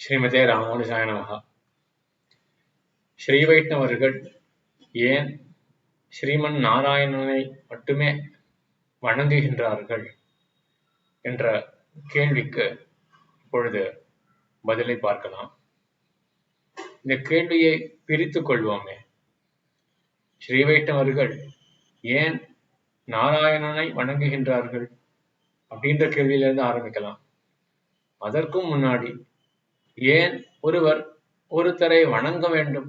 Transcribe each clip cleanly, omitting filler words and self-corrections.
ஸ்ரீமதே ராமானுஜாய நமஹ. ஸ்ரீ வைஷ்ணவர்கள் ஏன் ஸ்ரீமன் நாராயணனை மட்டுமே வணங்குகின்றார்கள் என்ற கேள்விக்கு இப்பொழுது பதிலை பார்க்கலாம். இந்த கேள்வியை பிரித்துக் கொள்வோமே. ஸ்ரீ வைஷ்ணவர்கள் ஏன் நாராயணனை வணங்குகின்றார்கள் அப்படின்ற கேள்வியிலிருந்து ஆரம்பிக்கலாம். அதற்கும் முன்னாடி ஏன் ஒருவர் ஒருத்தரை வணங்க வேண்டும்,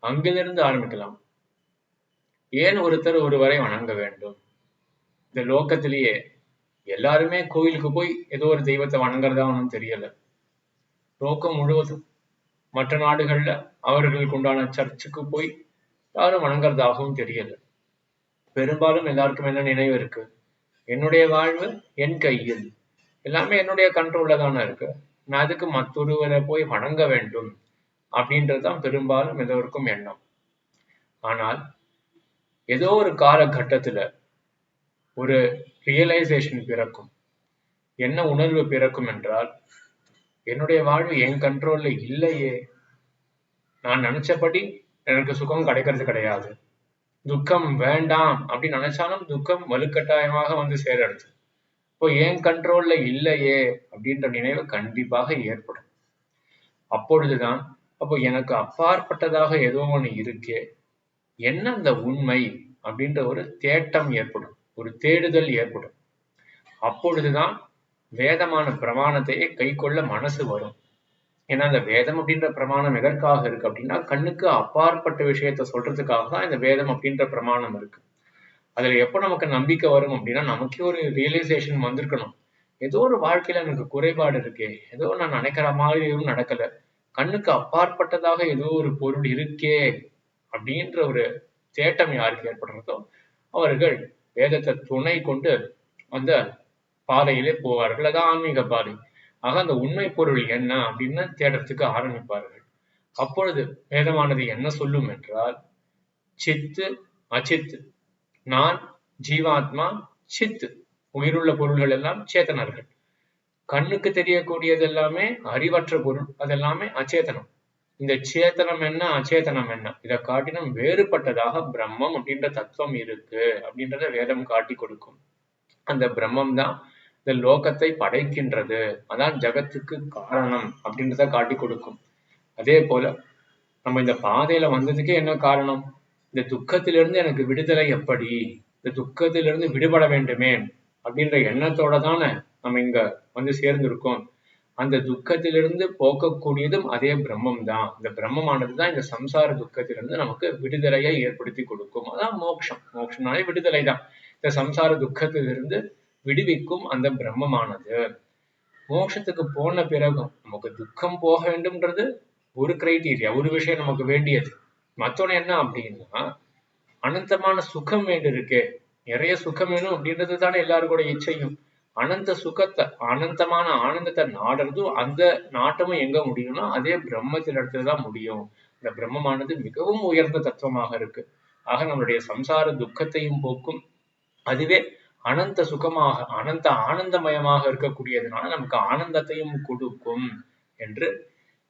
அங்கிலிருந்து ஆரம்பிக்கலாம். ஏன் ஒருத்தர் ஒருவரை வணங்க வேண்டும்? இந்த லோகத்திலேயே எல்லாருமே கோயிலுக்கு போய் ஏதோ ஒரு தெய்வத்தை வணங்குறதா ஒன்றும் தெரியல. லோகம் முழுவதும் மற்ற நாடுகள்ல அவர்களுக்கு உண்டான சர்ச்சுக்கு போய் யாரும் வணங்குறதாகவும் தெரியல. பெரும்பாலும் எல்லாருக்கும் என்ன நினைவு இருக்கு? என்னுடைய வாழ்வு என் கையில், எல்லாமே என்னுடைய கண்ட்ரோல்ல தானே இருக்கு, நான் அதுக்கு மற்றொருவரை போய் வணங்க வேண்டும் அப்படின்றதுதான் பெரும்பாலும் எல்லோருக்கும் எண்ணம். ஆனால் ஏதோ ஒரு காலகட்டத்துல ஒரு ரியலைசேஷன் பிறக்கும். என்ன உணர்வு பிறக்கும் என்றால், என்னுடைய வாழ்வு என் கண்ட்ரோல்ல இல்லையே, நான் நினைச்சபடி எனக்கு சுகம் கிடைக்கிறது கிடையாது, துக்கம் வேண்டாம் அப்படின்னு நினைச்சாலும் துக்கம் வலுக்கட்டாயமாக வந்து சேரடுது. இப்போ என் கண்ட்ரோல்ல இல்லையே அப்படின்ற நினைவு கண்டிப்பாக ஏற்படும். அப்பொழுதுதான் அப்போ எனக்கு அப்பாற்பட்டதாக ஏதோ ஒண்ணு இருக்கே, என்ன அந்த உண்மை அப்படின்ற ஒரு தேட்டம் ஏற்படும், ஒரு தேடுதல் ஏற்படும். அப்பொழுதுதான் வேதமான பிரமாணத்தையே கை கொள்ள மனசு வரும். ஏன்னா அந்த வேதம் அப்படின்ற பிரமாணம் எதற்காக இருக்கு அப்படின்னா, கண்ணுக்கு அப்பாற்பட்ட விஷயத்த சொல்றதுக்காக தான் இந்த வேதம் அப்படின்ற பிரமாணம் இருக்கு. அதுல எப்ப நமக்கு நம்பிக்கை வரும் அப்படின்னா, நமக்கே ஒரு ரியலைசேஷன் வந்திருக்கணும். ஏதோ ஒரு வாழ்க்கையில எனக்கு குறைபாடு இருக்கே, ஏதோ நான் நினைக்கிற மாதிரி எதுவும் நடக்கல, கண்ணுக்கு அப்பாற்பட்டதாக ஏதோ ஒரு பொருள் இருக்கே அப்படின்ற ஒரு தேட்டம் யாருக்கு ஏற்படுறதோ அவர்கள் வேதத்தை துணை கொண்டு அந்த பாதையிலே போவார்கள். அதான் ஆன்மீக பாதை. ஆக அந்த உண்மை பொருள் என்ன அப்படின்னு தேடுறதுக்கு ஆரம்பிப்பார்கள். அப்பொழுது வேதமானது என்ன சொல்லும் என்றால், சித்து அச்சித்து, நான் ஜீவாத்மா, சித்து உயிருள்ள பொருள்கள் எல்லாம் சேத்தனர்கள், கண்ணுக்கு தெரியக்கூடியது எல்லாமே அறிவற்ற பொருள், அதெல்லாமே அச்சேதனம். இந்த சேத்தனம் என்ன அச்சேதனம் என்ன, இதை காட்டிலும் வேறுபட்டதாக பிரம்மம் அப்படின்ற தத்துவம் இருக்கு அப்படின்றத வேதம் காட்டி கொடுக்கும். அந்த பிரம்மம் தான் இந்த லோகத்தை படைக்கின்றது, அதான் ஜகத்துக்கு காரணம் அப்படின்றத காட்டி கொடுக்கும். அதே போல நம்ம இந்த பாதையில வந்ததுக்கே என்ன காரணம்? இந்த துக்கத்திலிருந்து எனக்கு விடுதலை எப்படி, இந்த துக்கத்திலிருந்து விடுபட வேண்டுமே அப்படின்ற எண்ணத்தோட தானே நம்ம இங்க வந்து சேர்ந்திருக்கோம். அந்த துக்கத்திலிருந்து போக்கக்கூடியதும் அதே பிரம்மம் தான். இந்த பிரம்மமானதுதான் இந்த சம்சார துக்கத்திலிருந்து நமக்கு விடுதலையை ஏற்படுத்தி கொடுக்கும். அதான் மோட்சம். மோட்சம்னாலே விடுதலை தான். இந்த சம்சார துக்கத்திலிருந்து விடுவிக்கும் அந்த பிரம்மமானது. மோட்சத்துக்கு போன பிறகும் நமக்கு துக்கம் போக வேண்டும்ன்றது ஒரு கிரைட்டீரியா, ஒரு விஷயம் நமக்கு வேண்டியது. மத்தொன்னு என்ன அப்படின்னா, அனந்தமான சுகம் வேண்டு இருக்கே, நிறைய சுகம் வேணும் அப்படின்றது தானே எல்லாருக்கூட இச்சையும். அனந்த சுகத்தை, அனந்தமான ஆனந்தத்தை நாடுறதும், அந்த நாட்டமும் எங்க முடியும்னா அதே பிரம்மத்தின் இடத்துலதான் முடியும். இந்த பிரம்மமானது மிகவும் உயர்ந்த தத்துவமாக இருக்கு. ஆக நம்மளுடைய சம்சார துக்கத்தையும் போக்கும், அதுவே அனந்த சுகமாக அனந்த ஆனந்தமயமாக இருக்கக்கூடியதுனால நமக்கு ஆனந்தத்தையும் கொடுக்கும் என்று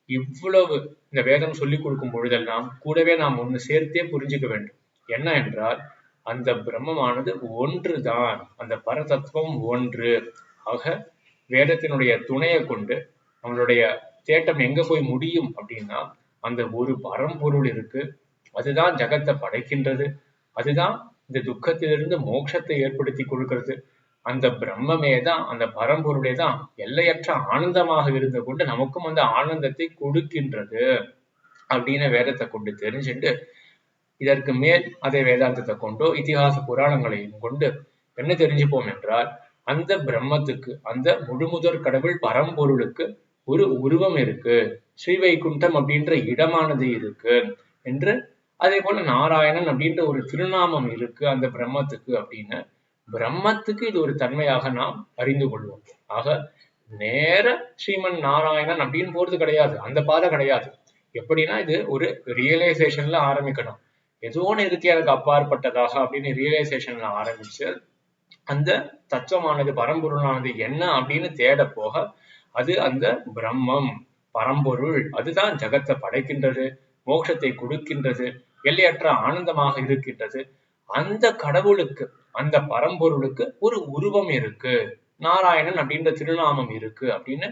இவ்வளவு இந்த வேதம் சொல்லிக் கொடுக்கும் பொழுதெல்லாம் கூடவே நாம் ஒண்ணு சேர்த்தே புரிஞ்சுக்க வேண்டும். என்ன என்றால், அந்த பிரம்மமானது ஒன்றுதான், அந்த பரதத்துவம் ஒன்று. ஆக வேதத்தினுடைய துணையை கொண்டு நம்மளுடைய தேட்டம் எங்க போய் முடியும் அப்படின்னா, அந்த ஒரு பரம்பொருள் இருக்கு, அதுதான் ஜகத்தை படைக்கின்றது, அதுதான் இந்த துக்கத்திலிருந்து மோட்சத்தை ஏற்படுத்தி கொடுக்கிறது. அந்த பிரம்மமே தான், அந்த பரம்பொருளே தான் எல்லையற்ற ஆனந்தமாக இருந்து கொண்டு நமக்கும் அந்த ஆனந்தத்தை கொடுக்கின்றது அப்படின்னு வேதத்தை கொண்டு தெரிஞ்சுட்டு, இதற்கு மேல் அதே வேதாந்தத்தை கொண்டோ இதிகாச புராணங்களையும் கொண்டு என்ன தெரிஞ்சுப்போம் என்றால், அந்த பிரம்மத்துக்கு, அந்த முழுமுதற் கடவுள் பரம்பொருளுக்கு ஒரு உருவம் இருக்கு, ஸ்ரீவைகுண்டம் அப்படின்ற இடமானது இருக்கு என்று, அதே போல நாராயணன் அப்படின்ற ஒரு திருநாமம் இருக்கு அந்த பிரம்மத்துக்கு அப்படின்னு, பிரம்மத்துக்கு இது ஒரு தன்மையாக நாம் அறிந்து கொள்வோம். ஆக நேர ஸ்ரீமன் நாராயணன் அப்படின்னு போறது கிடையாது, அந்த பாதை கிடையாது. எப்படின்னா, இது ஒரு ரியலைசேஷன்ல ஆரம்பிக்கணும். ஏதோ ஒன்று இருக்கு எனக்கு அப்பாற்பட்டதாக அப்படின்னு ரியலைசேஷன்ல ஆரம்பிச்சு, அந்த தத்துவமானது பரம்பொருளானது என்ன அப்படின்னு தேட போக, அது அந்த பிரம்மம் பரம்பொருள், அதுதான் ஜகத்தை படைக்கின்றது, மோட்சத்தை கொடுக்கின்றது, எல்லையற்ற ஆனந்தமாக இருக்கின்றது. அந்த கடவுளுக்கு, அந்த பரம்பொருளுக்கு ஒரு உருவம் இருக்கு, நாராயணன் அப்படின்ற திருநாமம் இருக்கு அப்படின்னு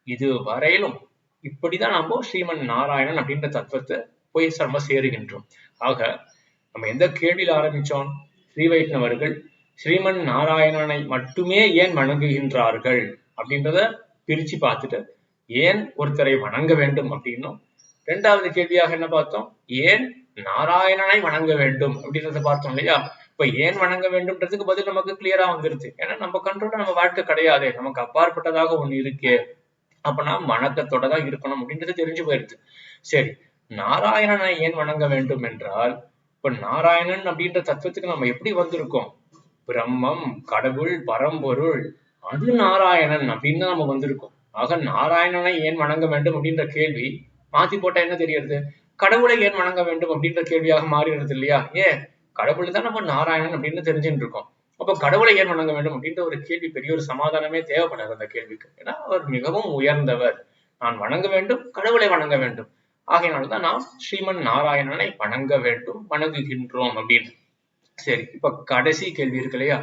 இது வரையிலும் இப்படிதான் நம்ம ஸ்ரீமன் நாராயணன் அப்படின்ற தத்துவத்தை போய் நம்ம சேருகின்றோம். ஆக நம்ம எந்த கேள்வியில ஆரம்பிச்சோம்? ஸ்ரீ வைஷ்ணவர்கள் ஸ்ரீமன் நாராயணனை மட்டுமே ஏன் வணங்குகின்றார்கள் அப்படின்றத பிரிச்சு பார்த்துட்டு, ஏன் ஒருத்தரை வணங்க வேண்டும் அப்படின்னும், இரண்டாவது கேள்வியாக என்ன பார்த்தோம்? ஏன் நாராயணனை வணங்க வேண்டும் அப்படின்றத பார்த்தோம் இல்லையா? இப்ப ஏன் வணங்க வேண்டும்ன்றதுக்கு பதில் நமக்கு கிளியரா வந்துருச்சு. ஏன்னா நம்ம கண்ட்ரோல்ல நம்ம வாழ்க்கை கிடையாது, நமக்கு அப்பாற்பட்டதாக ஒண்ணு இருக்கே, அப்ப நாம் வணக்கத்தோட தான் இருக்கணும் அப்படின்றது தெரிஞ்சு போயிருச்சு. சரி, நாராயணனை ஏன் வணங்க வேண்டும் என்றால், இப்ப நாராயணன் அப்படின்ற தத்துவத்துக்கு நம்ம எப்படி வந்திருக்கோம்? பிரம்மம், கடவுள், பரம்பொருள், அது நாராயணன் அப்படின்னு நம்ம வந்திருக்கோம். ஆக நாராயணனை ஏன் வணங்க வேண்டும் அப்படின்ற கேள்வி மாத்தி போட்டா என்ன தெரியறது? கடவுளை ஏன் வணங்க வேண்டும் அப்படின்ற கேள்வியாக மாறிடுறது இல்லையா? ஏன் கடவுள் தான் நம்ம நாராயணன் அப்படின்னு தெரிஞ்சுட்டு இருக்கோம். அப்ப கடவுளை ஏன் வணங்க வேண்டும் அப்படின்ற ஒரு கேள்வி, பெரிய ஒரு சமாதானமே தேவைப்படாது அந்த கேள்விக்கு. ஏன்னா அவர் மிகவும் உயர்ந்தவர், நான் வணங்க வேண்டும், கடவுளை வணங்க வேண்டும். ஆகையினால்தான் நாம் ஸ்ரீமன் நாராயணனை வணங்க வேண்டும், வணங்குகின்றோம் அப்படின்னு. சரி, இப்ப கடைசி கேள்வி இருக்கு இல்லையா,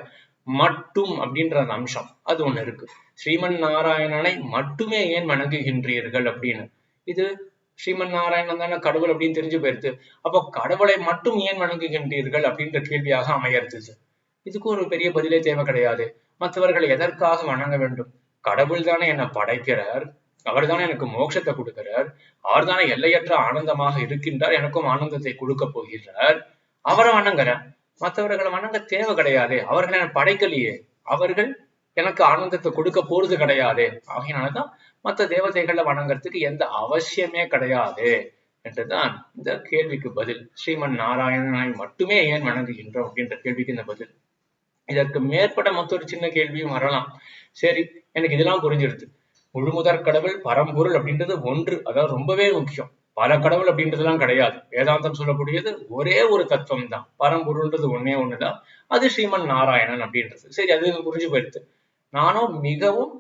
மட்டும் அப்படின்ற அந்த அம்சம், அது ஒண்ணு இருக்கு. ஸ்ரீமன் நாராயணனை மட்டுமே ஏன் வணங்குகின்றீர்கள் அப்படின்னு. இது ஸ்ரீமன் நாராயணன் தானே கடவுள் அப்படின்னு தெரிஞ்சு போயிருது. அப்போ கடவுளை மட்டும் ஏன் வணங்குகின்றீர்கள் அப்படின்ற கேள்வியாக அமையறது. இதுக்கு ஒரு பெரிய பதிலே தேவை கிடையாது. மற்றவர்களை எதற்காக வணங்க வேண்டும்? கடவுள் தானே என்னை படைக்கிறார், அவர் தானே எனக்கு மோட்சத்தை கொடுக்கிறார், அவர் தானே எல்லையற்ற ஆனந்தமாக இருக்கின்றார், எனக்கும் ஆனந்தத்தை கொடுக்க போகிறார், அவரை வணங்குறேன். மற்றவர்களை வணங்க தேவை கிடையாது, அவர்கள் என்னை படைக்கலையே, அவர்கள் எனக்கு ஆனந்தத்தை கொடுக்க போறது கிடையாது. ஆகையினாலதான் மற்ற தேவதைகளை வணங்குறதுக்கு எந்த அவசியமே கிடையாது என்றுதான் இந்த கேள்விக்கு பதில். ஸ்ரீமன் நாராயணனை மட்டுமே ஏன் வணங்குகின்றோம் அப்படின்ற கேள்விக்கு இந்த பதில். இதற்கு மேற்பட்ட மற்றொரு சின்ன கேள்வியும் வரலாம். சரி, எனக்கு இதெல்லாம் புரிஞ்சிருது. முழுமுதற் கடவுள் பரம்பொருள் அப்படின்றது ஒன்று, அதாவது ரொம்பவே முக்கியம். பல கடவுள் அப்படின்றதுலாம் கிடையாது. வேதாந்தம் சொல்லக்கூடியது ஒரே ஒரு தத்துவம் தான், பரம்பொருள்ன்றது ஒன்னே ஒண்ணுதான், அது ஸ்ரீமன் நாராயணன் அப்படின்றது. சரி, அது புரிஞ்சு போயிடுது. நானும் மிகவும்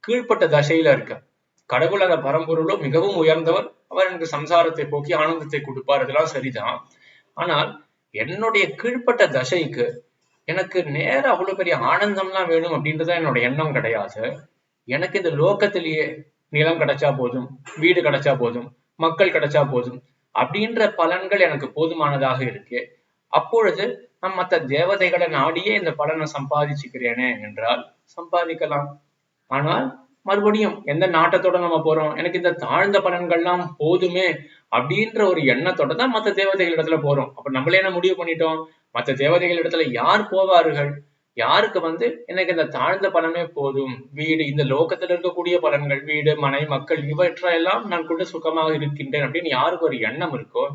கீழ்ப்பட்ட தசையில இருக்கேன். கடவுள் அந்த பரம்பொருளும் மிகவும் உயர்ந்தவர், அவர் எனக்கு சம்சாரத்தை போக்கி ஆனந்தத்தை கொடுப்பார், அதெல்லாம் சரிதான். ஆனால் என்னுடைய கீழ்ப்பட்ட தசைக்கு எனக்கு நேர அவ்வளவு பெரிய ஆனந்தம்லாம் வேணும் அப்படின்றத என்னோட எண்ணம் கிடையாது. எனக்கு இந்த லோகத்திலேயே நிலம் கிடைச்சா போதும், வீடு கிடைச்சா போதும், மக்கள் கிடைச்சா போதும் அப்படின்ற பலன்கள் எனக்கு போதுமானதாக இருக்கு. அப்பொழுது நான் மற்ற தேவதைகளை நாடியே இந்த பலனை சம்பாதிச்சுக்கிறேனே என்றால் சம்பாதிக்கலாம். ஆனால் மறுபடியும் எந்த நாட்டத்தோட நம்ம போறோம், எனக்கு இந்த தாழ்ந்த பலன்கள்லாம் போதுமே அப்படின்ற ஒரு எண்ணத்தோட தான் மற்ற தேவதைகள் இடத்துல போறோம். அப்ப நம்மளே என்ன முடிவு பண்ணிட்டோம்? மற்ற தேவதைகள் இடத்துல யார் போவார்கள்? யாருக்கு எனக்கு இந்த தாழ்ந்த பலனே போதும், வீடு, இந்த லோகத்துல இருக்கக்கூடிய பலன்கள், வீடு, மனை, மக்கள், இவற்றையெல்லாம் நான் கூட சுகமாக இருக்கின்றேன் அப்படின்னு யாருக்கு ஒரு எண்ணம் இருக்கோ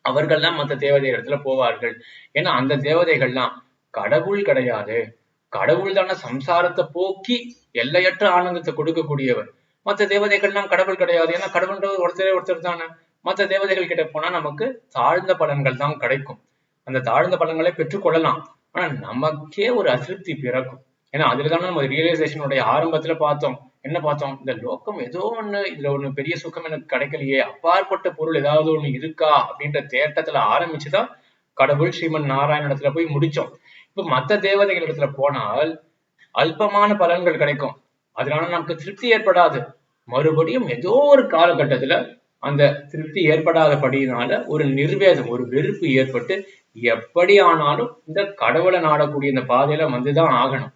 அவர்கள் தான் மற்ற தேவதை இடத்துல போவார்கள். ஏன்னா அந்த தேவதைகள்லாம் கடவுள் கிடையாது. கடவுள் தானே சம்சாரத்தை போக்கி எல்லையற்ற ஆனந்தத்தை கொடுக்கக்கூடியவர். மற்ற தேவதைகள்லாம் கடவுள் கிடையாது. ஏன்னா கடவுள்ன்றது ஒருத்தர் தானே. மற்ற தேவதைகள் கிட்ட போனா நமக்கு தாழ்ந்த பலன்கள் தான் கிடைக்கும். அந்த தாழ்ந்த பலன்களை பெற்றுக்கொள்ளலாம். ஆனா நமக்கே ஒரு அதிருப்தி பிறக்கும். ஏன்னா அதுலதானே நம்ம ரியலைசேஷனுடைய ஆரம்பத்துல பார்த்தோம். என்ன பார்த்தோம்? இந்த லோகம் ஏதோ ஒண்ணு, இதுல ஒண்ணு பெரிய சுகம் எனக்கு கிடைக்கலையே, அப்பாற்பட்ட பொருள் ஏதாவது ஒண்ணு இருக்கா அப்படின்ற தேட்டத்துல ஆரம்பிச்சுதான் கடவுள் ஸ்ரீமன் நாராயண இடத்துல போய் முடிச்சோம். இப்ப மற்ற தேவதைகள் இடத்துல போனால் அல்பமான பலன்கள் கிடைக்கும், அதனால நமக்கு திருப்தி ஏற்படாது. மறுபடியும் ஏதோ ஒரு காலகட்டத்துல அந்த திருப்தி ஏற்படாதபடியினால ஒரு நிர்வேதம், ஒரு வெறுப்பு ஏற்பட்டு எப்படி ஆனாலும் இந்த கடவுளை நாடக்கூடிய இந்த பாதையில வந்துதான் ஆகணும்.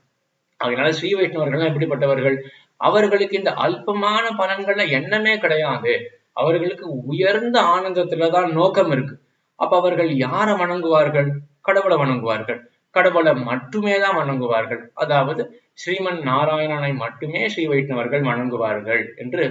அதனால ஸ்ரீ வைஷ்ணவர்கள் எப்படிப்பட்டவர்கள்? அவர்களுக்கு இந்த அல்பமான பலன்கள்ல எண்ணமே கிடையாது. அவர்களுக்கு உயர்ந்த ஆனந்தத்துலதான் நோக்கம் இருக்கு. அப்ப அவர்கள் யாரை வணங்குவார்கள்? கடவுளை வணங்குவார்கள். கடவுளை மட்டுமே தான் வணங்குவார்கள். அதாவது ஸ்ரீமன் நாராயணனை மட்டுமே ஸ்ரீ வைஷ்ணவர்கள் வணங்குவார்கள் என்று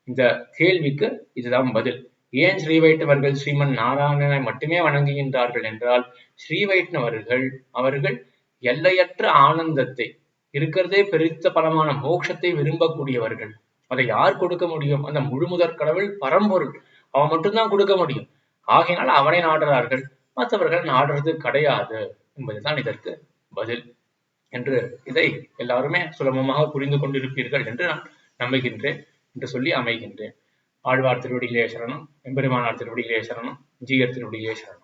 இந்த கேள்விக்கு இதுதான் பதில். ஏன் ஸ்ரீ வைஷ்ணவர்கள் ஸ்ரீமன் நாராயணனை மட்டுமே வணங்குகின்றார்கள் என்றால், ஸ்ரீ வைஷ்ணவர்கள் அவர்கள் எல்லையற்ற ஆனந்தத்தை, இருக்கிறதே பெருத்த பலமான மோட்சத்தை விரும்பக்கூடியவர்கள். அதை யார் கொடுக்க முடியும்? அந்த முழுமுதற் கடவுள் பரம்பொருள், அவன் மட்டும்தான் கொடுக்க முடியும். ஆகையினால் அவனை நாடுறார்கள், மற்றவர்கள் நாடுறது கிடையாது என்பதுதான் இதற்கு பதில் என்று இதை எல்லாருமே சுலபமாக புரிந்து கொண்டிருப்பீர்கள் என்று நான் நம்புகின்றேன் என்று சொல்லி அமைகின்றேன். ஆழ்வார் திருவடிகளே சரணம், எம்பெருமானார் திருவடிகளே சரணம், ஜீயர் திருவடிகளே சரணம்.